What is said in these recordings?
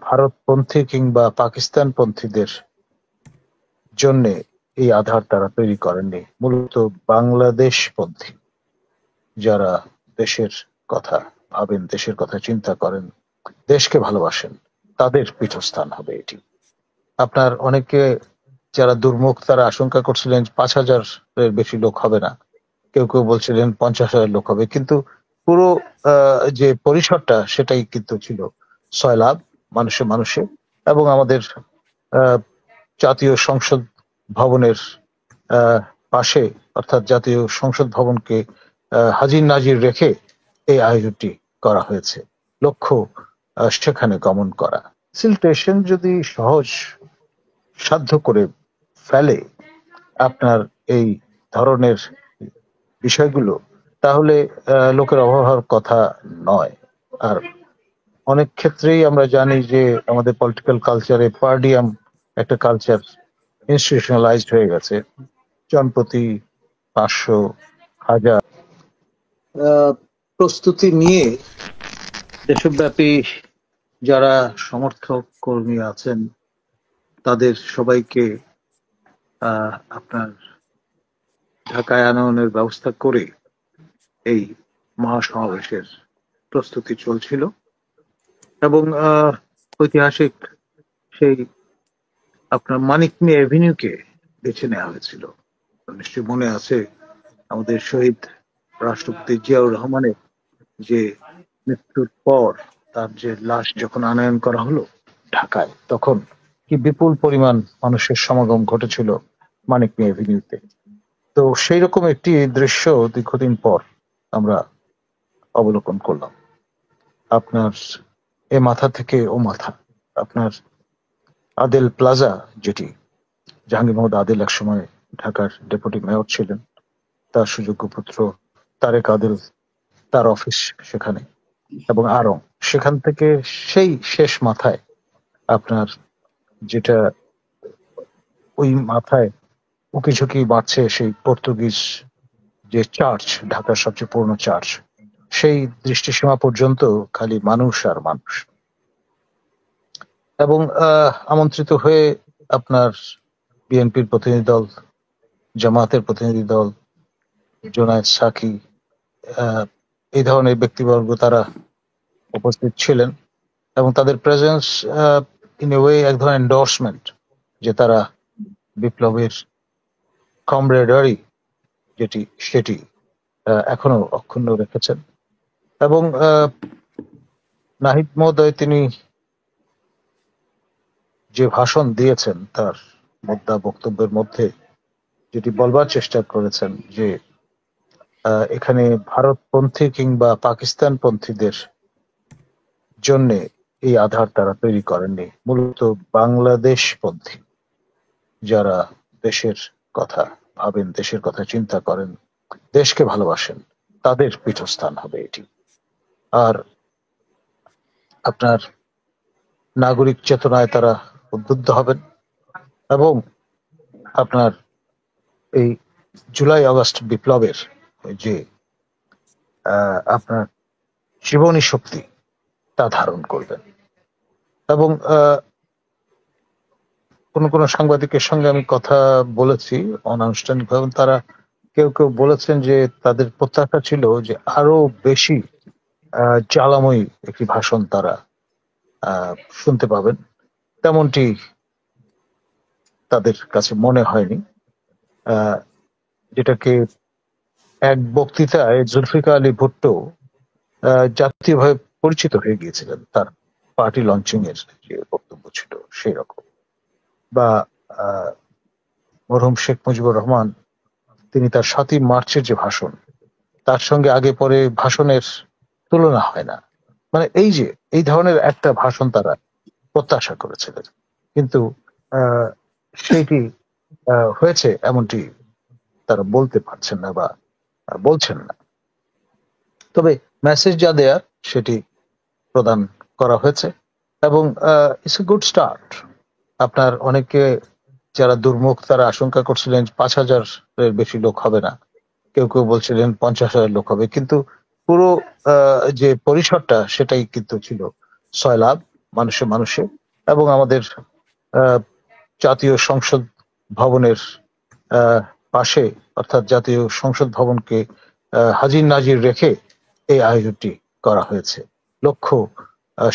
ভারতপন্থী কিংবা পাকিস্তানপন্থীদের জন্য এই আধার তারা তৈরি করেননি, মূলত বাংলাদেশপন্থী যারা দেশের কথা ভাবেন, দেশের কথা চিন্তা করেন, দেশকে ভালোবাসেন, তাদের পীঠস্থান হবে এটি। আপনার অনেকে যারা দুর্মুখ তারা আশঙ্কা করছিলেন 5,000-এর বেশি লোক হবে না, কেউ কেউ বলছিলেন 50,000 লোক হবে, কিন্তু পুরো যে পরিসরটা সেটাই কিন্তু ছিল সয়লাব, মানুষে মানুষে। এবং আমাদের আহ, জাতীয় সংসদ ভবনের পাশে, অর্থাৎ জাতীয় সংসদ ভবনকে হাজির নাজির রেখে এই আয়োজনটি করা হয়েছে, লক্ষ্য সেখানে গমন করা। ফ্যাসিলিটেশন যদি সহজ সাধ্য করে ফেলে আপনার এই ধরনের বিষয়গুলো, তাহলে লোকের অভাব হওয়ার কথা নয়। আর অনেক ক্ষেত্রেই আমরা জানি যে আমাদের পলিটিক্যাল কালচারে পার্ডিয়াম একটা কালচার ইনস্টিটিউশনালাইজড হয়ে গেছে। জনপ্রতি 500, 1000 প্রস্তুতি নিয়ে দেশব্যাপী যারা সমর্থক কর্মী আছেন তাদের সবাইকে আপনার ঢাকায় আনয়নের ব্যবস্থা করে এই মহাসমাবেশের প্রস্তুতি চলছিল। এবং ঐতিহাসিক সেই আপনার মানিক মিয়া এভিনিউকে বেছে নেওয়া হয়েছিল। নিশ্চয়ই মনে আছে আমাদের শহীদ রাষ্ট্রপতি জিয়াউর রহমানের যে মৃত্যুর পর তার যে লাশ যখন আনয়ন করা হলো ঢাকায়, তখন কি বিপুল পরিমাণ মানুষের সমাগম ঘটেছিল মানিক মিয়া এভিনিউতে। তো সেই রকম একটি দৃশ্য দীর্ঘদিন পর আমরা অবলোকন করলাম। আপনার এ মাথা থেকে ও মাথা, আপনার আদেল প্লাজা, যেটি জাহাঙ্গীর মোহাম্মদ আদেল একসময় ঢাকার ডেপুটি মেয়র ছিলেন, তার সুযোগ্য পুত্র তারেক আদেল, তার অফিস সেখানে, এবং আরং, সেখান থেকে সেই শেষ মাথায় আপনার যেটা ওই মাথায় উকি ঝুঁকি বাড়ছে সেই পর্তুগিজ যে চার্চ, ঢাকার সবচেয়ে পুরনো চার্চ, সেই দৃষ্টিসীমা পর্যন্ত খালি মানুষ আর মানুষ। এবং আমন্ত্রিত হয়ে আপনার বিএনপির প্রতিনিধি দল, জামায়াতের প্রতিনিধি দল, জোনায়েদ সাকি, এই ধরনের ব্যক্তিবর্গ তারা উপস্থিত ছিলেন। এবং তাদের প্রেজেন্স ইন এ ওয়ে এক ধরনের এন্ডোর্সমেন্ট যে তারা বিপ্লবের কমরেডারি যেটি সেটি এখনো অক্ষুণ্ণ রেখেছেন। এবং নাহিদ মহোদয় তিনি যে ভাষণ দিয়েছেন তার বক্তব্যের মধ্যে যেটি বলবার চেষ্টা করেছেন যে এখানে ভারতপন্থী কিংবা পাকিস্তানপন্থীদের জন্য এই আধার তারা তৈরি করেননি, মূলত বাংলাদেশপন্থী যারা দেশের কথা ভাবেন, দেশের কথা চিন্তা করেন, দেশকে ভালোবাসেন, তাদের পীঠস্থান হবে এটি। আর আপনার নাগরিক চেতনায় তারা উদ্বুদ্ধ হবেন এবং আপনার এই জুলাই আগস্ট বিপ্লবের যে আপনার জীবনী শক্তি তা ধারণ করবেন। এবং কোন কোন সাংবাদিকের সঙ্গে আমি কথা বলেছি অনানুষ্ঠানিকভাবে, তারা কেউ কেউ বলেছেন যে তাদের প্রত্যাশা ছিল যে আরো বেশি জ্বালাময়ী একটি ভাষণ তারা শুনতে পাবেন। তেমনটি তাদের কাছে মনে হয়নি। যেটাকে এক বক্তৃতায় জুলফিকার আলী ভুট্টো জাতীয়ভাবে পরিচিত হয়ে গিয়েছিলেন, তার পার্টি লঞ্চিং এর যে বক্তব্য ছিল সেই রকম। বা মরহুম শেখ মুজিবুর রহমান তিনি তার 7ই মার্চের যে ভাষণ, তার সঙ্গে আগে পরে ভাষণের তুলনা হয় না। মানে এই ধরনের একটা ভাষণ তারা প্রত্যাশা করেছিলেন, কিন্তু সেইটি হয়েছে এমনটি তারা বলতে পারছেন না বা বলছেন না। তবে মেসেজ যা দেয়ার সেটি প্রদান করা হয়েছে এবং ইটস এ গুড স্টার্ট। আপনার অনেকে যারা দুর্মুখ তারা আশঙ্কা করছিলেন 5,000-এর বেশি লোক হবে না, কেউ কেউ বলছিলেন 50,000 লোক হবে, কিন্তু পুরো যে পরিসরটা সেটাই কিন্তু ছিল সয়লাব, মানুষে মানুষে, এবং আমাদের আহ, জাতীয় সংসদ ভবনের পাশে, অর্থাৎ জাতীয় সংসদ ভবনকে হাজির নাজির রেখে এই আয়োজনটি করা হয়েছে। লক্ষ্য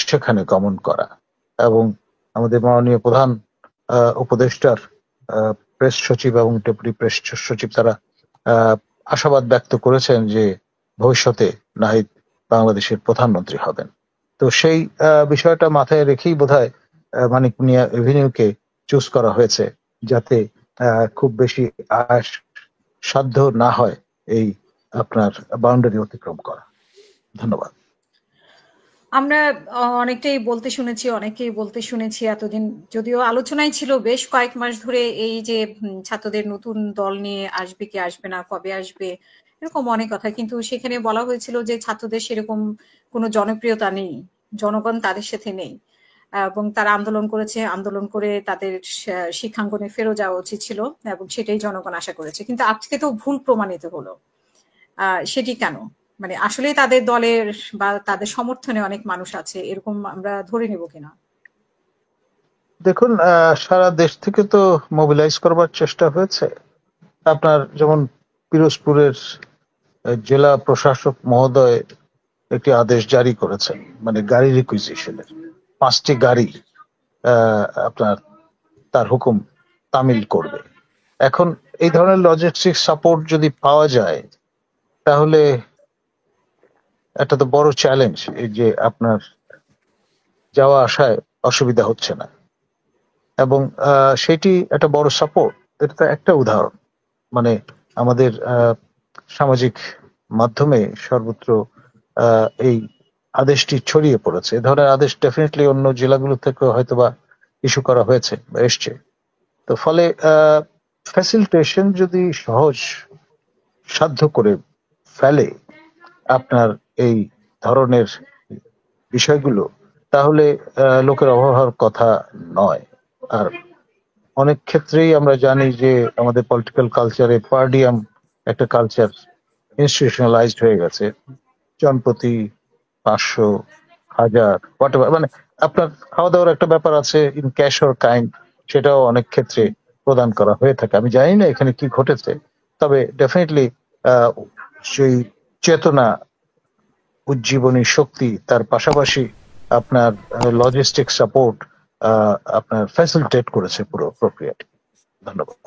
সেখানে গমন করা, এবং আমাদের মাননীয় প্রধান উপদেষ্টার প্রেস সচিব এবং ডেপুটি প্রেস সচিব তারা আশাবাদ ব্যক্ত করেছেন যে ভবিষ্যতে নাহিদ বাংলাদেশের প্রধানমন্ত্রী হবেন। তো সেই বিষয়টা মাথায় রেখেই বোধহয় মানিক মিয়া এভিনিউকে চুজ করা হয়েছে, যাতে খুব বেশি আয়াস সাধ্য না হয় এই আপনার বাউন্ডারি অতিক্রম করা। ধন্যবাদ। আমরা অনেকেই বলতে শুনেছি এতদিন, যদিও আলোচনায় ছিল বেশ কয়েক মাস ধরে, এই যে ছাত্রদের নতুন দল নিয়ে আসবে কি আসবে না, কবে আসবে, এরকম অনেক কথা। কিন্তু সেখানে বলা হয়েছিল যে ছাত্রদের সেরকম কোনো জনপ্রিয়তা নেই, জনগণ তাদের সাথে নেই, এবং তারা আন্দোলন করেছে, আন্দোলন করে তাদের শিক্ষাঙ্গনে ফেরত যাওয়া উচিত ছিল, এবং সেটাই জনগণ আশা করেছে। কিন্তু আজকে তো ভুল প্রমাণিত হলো। সেটি কেন? মানে আসলে তাদের দলের বা তাদের সমর্থনে অনেক মানুষ আছে, এরকম আমরা ধরে নেব কিনা? দেখুন, সারা দেশ থেকে তো মোবিলাইজ করবার চেষ্টা হয়েছে। আপনার যেমন পিরোজপুরের জেলা প্রশাসক মহোদয় একটি আদেশ জারি করেছেন, মানে গাড়ি রিকুইজিশনের 5টি গাড়ি আপনার তার হুকুম তামিল করবে। এখন এই ধরনের লজিস্টিক সাপোর্ট যদি পাওয়া যায়, তাহলে একটা তো বড় চ্যালেঞ্জ, এই যে আপনার যাওয়া আসায় অসুবিধা হচ্ছে না, এবং সেটি একটা বড় সাপোর্ট। এটা তো একটা উদাহরণ, মানে আমাদের সামাজিক মাধ্যমে সর্বত্র এই আদেশটি ছড়িয়ে পড়েছে। এ ধরনের আদেশ ডেফিনেটলি অন্য জেলাগুলো থেকে হয়তোবা ইস্যু করা হয়েছে বা এসছে। তো ফলে ফ্যাসিলিটেশন যদি সহজ সাধ্য করে ফেলে আপনার এই ধরনের বিষয়গুলো, তাহলে লোকের অভাব হওয়ার কথা নয়। আর অনেক ক্ষেত্রেই আমরা জানি যে আমাদের পলিটিক্যাল কালচারে পার্ডিয়াম একটা কালচার ইনস্টিটিউশনালাইজড হয়ে গেছে। জনপ্রতি 500, 1000, হোয়াটএভার, মানে আপনার খাওয়া দাওয়ার একটা ব্যাপার আছে, ইন ক্যাশ অর কাইন্ড, সেটাও অনেক ক্ষেত্রে প্রদান করা হয়ে থাকে। আমি জানি না এখানে কি ঘটেছে, তবে ডেফিনেটলি সেই চেতনা, উজ্জীবনী শক্তি, তার পাশাপাশি আপনার লজিস্টিক সাপোর্ট আপনার ফ্যাসিলিটেট করেছে পুরো প্রক্রিয়াটি। ধন্যবাদ।